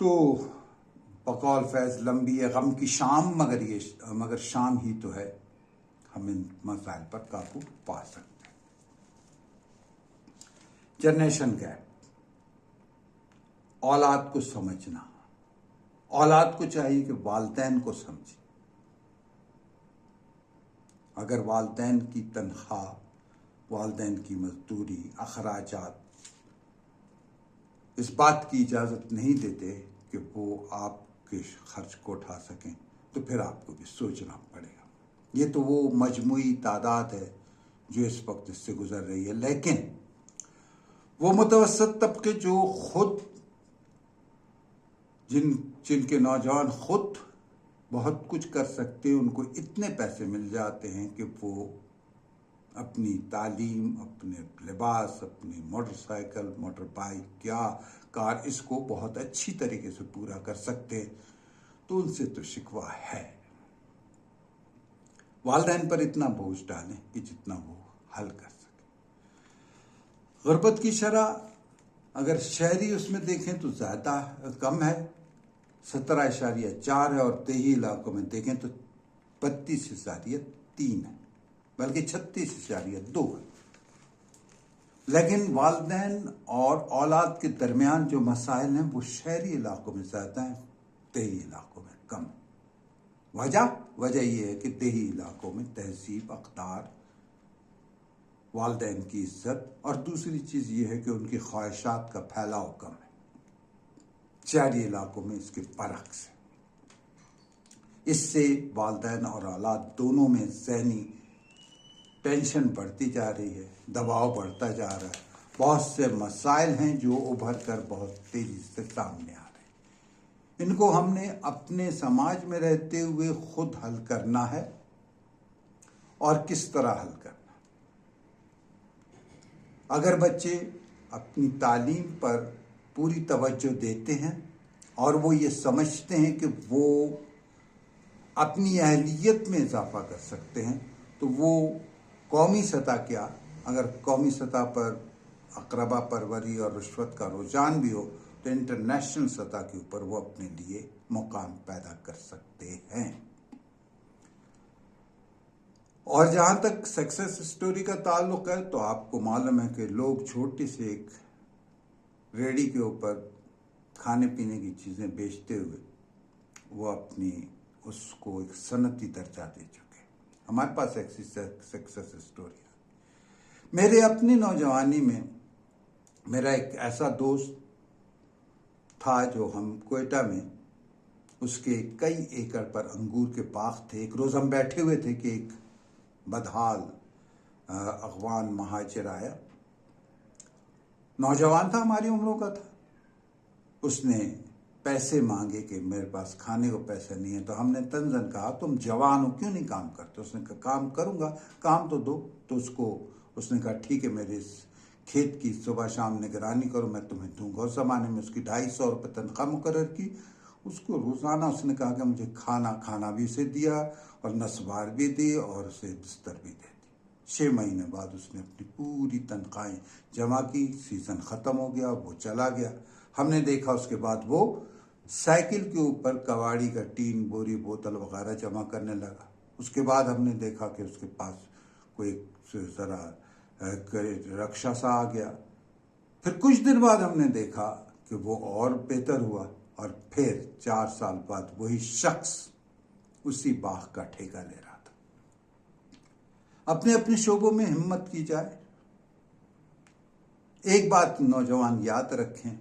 تو بقول فیض لمبی ہے غم کی شام، مگر شام ہی تو ہے، ہم ان مسائل پر قابو پا سکتے ہیں۔ جنریشن گیپ، اولاد کو سمجھنا، اولاد کو چاہیے کہ والدین کو سمجھے۔ اگر والدین کی تنخواہ، والدین کی مزدوری، اخراجات اس بات کی اجازت نہیں دیتے کہ وہ آپ کے خرچ کو اٹھا سکیں، تو پھر آپ کو بھی سوچنا پڑے گا۔ یہ تو وہ مجموعی تعداد ہے جو اس وقت اس سے گزر رہی ہے، لیکن وہ متوسط طبقے جو خود جن کے نوجوان خود بہت کچھ کر سکتے ہیں، ان کو اتنے پیسے مل جاتے ہیں کہ وہ اپنی تعلیم، اپنے لباس، اپنی موٹر سائیکل، موٹر بائک یا کار اس کو بہت اچھی طریقے سے پورا کر سکتے، تو ان سے تو شکوہ ہے۔ والدین پر اتنا بوجھ ڈالیں کہ جتنا وہ حل کر سکے۔ غربت کی شرح اگر شہری اس میں دیکھیں تو زیادہ کم ہے، 17.4 ہے، اور دیہی علاقوں میں دیکھیں تو 32.3 ہے، بلکہ 36.2 ہے۔ لیکن والدین اور اولاد کے درمیان جو مسائل ہیں وہ شہری علاقوں میں زیادہ ہیں، دیہی علاقوں میں کم ہے۔ وجہ یہ ہے کہ دیہی علاقوں میں تہذیب، اقدار، والدین کی عزت، اور دوسری چیز یہ ہے کہ ان کی خواہشات کا پھیلاؤ کم ہے۔ شہری علاقوں میں اس کے برعکس ہے۔ اس سے والدین اور اولاد دونوں میں ذہنی ٹینشن بڑھتی جا رہی ہے، دباؤ بڑھتا جا رہا ہے۔ بہت سے مسائل ہیں جو ابھر کر بہت تیزی سے سامنے آ رہے ہیں۔ ان کو ہم نے اپنے سماج میں رہتے ہوئے خود حل کرنا ہے، اور کس طرح حل کرنا۔ اگر بچے اپنی تعلیم پر پوری توجہ دیتے ہیں اور وہ یہ سمجھتے ہیں کہ وہ اپنی اہلیت میں اضافہ کر سکتے ہیں، تو وہ قومی سطح کیا، اگر قومی سطح پر اقربا پروری اور رشوت کا رجحان بھی ہو، تو انٹرنیشنل سطح کے اوپر وہ اپنے لیے مقام پیدا کر سکتے ہیں۔ اور جہاں تک سکسیس سٹوری کا تعلق ہے، تو آپ کو معلوم ہے کہ لوگ چھوٹی سے ایک ریڑھی کے اوپر کھانے پینے کی چیزیں بیچتے ہوئے وہ اپنی اس کو ایک صنعتی درجہ دے چکے۔ ہمارے پاس ایسی سکسیس سٹوری ہے۔ میرے اپنی نوجوانی میں میرا ایک ایسا دوست تھا جو ہم کوئٹہ میں، اس کے کئی ایکڑ پر انگور کے باغ تھے۔ ایک روز ہم بیٹھے ہوئے تھے کہ ایک بدحال افغان مہاجر آیا، نوجوان تھا، ہماری عمروں کا تھا۔ اس نے پیسے مانگے کہ میرے پاس کھانے کو پیسے نہیں ہیں، تو ہم نے طنزاً کہا تم جوان ہو کیوں نہیں کام کرتے؟ اس نے کہا کام کروں گا، کام تو دو۔ تو اس نے کہا ٹھیک ہے، میرے اس کھیت کی صبح شام نگرانی کرو، میں تمہیں دوں گا۔ اس زمانے میں اس کی 250 روپے تنخواہ مقرر کی۔ اس کو روزانہ اس نے کہا کہ مجھے کھانا بھی اسے دیا، اور نسوار بھی دی، اور اسے بستر بھی دے دی۔ 6 مہینے بعد اس نے اپنی پوری تنخواہیں جمع کی، سیزن ختم ہو گیا، وہ چلا گیا۔ ہم نے دیکھا اس کے بعد وہ سائیکل کے اوپر کباڑی کا ٹین، بوری، بوتل وغیرہ جمع کرنے لگا۔ اس کے بعد ہم نے دیکھا کہ اس کے پاس کوئی ذرا رکشا سا آ گیا۔ پھر کچھ دن بعد ہم نے دیکھا کہ وہ اور بہتر ہوا، اور پھر 4 سال بعد وہی شخص اسی باغ کا ٹھیکہ لے رہا تھا۔ اپنے اپنے شعبوں میں ہمت کی جائے۔ ایک بات نوجوان یاد رکھیں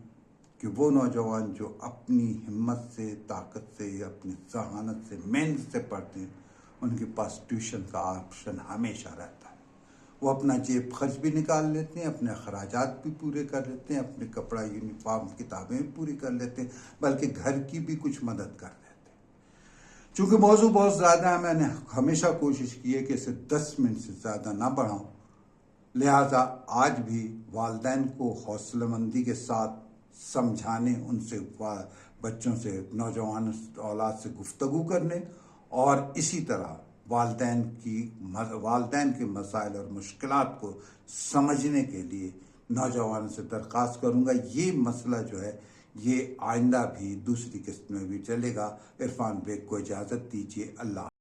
کہ وہ نوجوان جو اپنی ہمت سے، طاقت سے، اپنی ذہانت سے، محنت سے پڑھتے ہیں، ان کے پاس ٹیوشن کا آپشن ہمیشہ رہتا ہے۔ وہ اپنا جیب خرچ بھی نکال لیتے ہیں، اپنے اخراجات بھی پورے کر لیتے ہیں، اپنے کپڑا، یونیفارم، کتابیں بھی پوری کر لیتے ہیں، بلکہ گھر کی بھی کچھ مدد کر دیتے ہیں۔ چونکہ موضوع بہت زیادہ ہے، میں نے ہمیشہ کوشش کی ہے کہ اسے 10 منٹ سے زیادہ نہ بڑھاؤں، لہٰذا آج بھی والدین کو حوصلہ مندی کے ساتھ سمجھانے، ان سے بچوں سے، نوجوان اولاد سے گفتگو کرنے، اور اسی طرح والدین کے مسائل اور مشکلات کو سمجھنے کے لیے نوجوانوں سے درخواست کروں گا۔ یہ مسئلہ جو ہے یہ آئندہ بھی دوسری قسط میں بھی چلے گا۔ عرفان بیگ کو اجازت دیجیے، اللہ